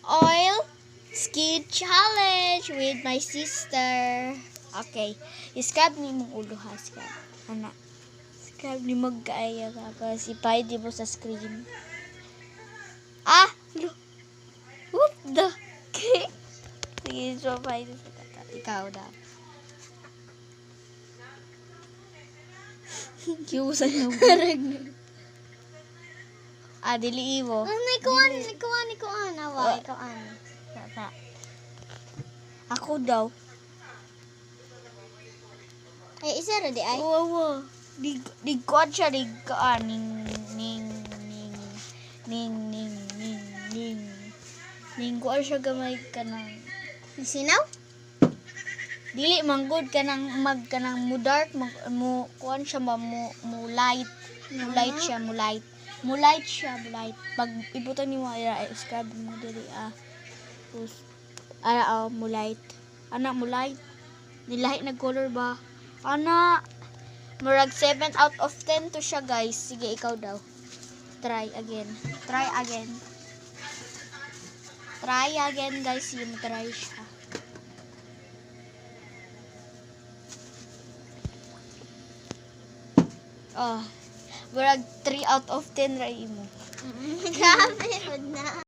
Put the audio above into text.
oil skin challenge with my sister. Okay. Scrub ni mong ulo ha. Scrub. Anak. Scrub ni magkaaya ka. Tapos ipahid mo sa screen. Look. What the? Okay. Sige, so pahid sa kata. Ikaw daw. Kiusan yung dili iwo. Nikuan. Awa, ikuan. Ako daw. Isa ra di ay. Oo. Di kuan siya di kaan ning kuan siya gamay kanang sinaw? Dili manggod kanang mo dark mo kuan siya mo light. Mo light siya. Pag ibutan ni mo scrub mo diri mo light. Anak mo light. Nilahi na color ba? Ana, murag 7 out of 10 to siya, guys. Sige, ikaw daw. Try again, guys. Sige, try siya. Murag 3 out of 10 rai mo. Grabe, na.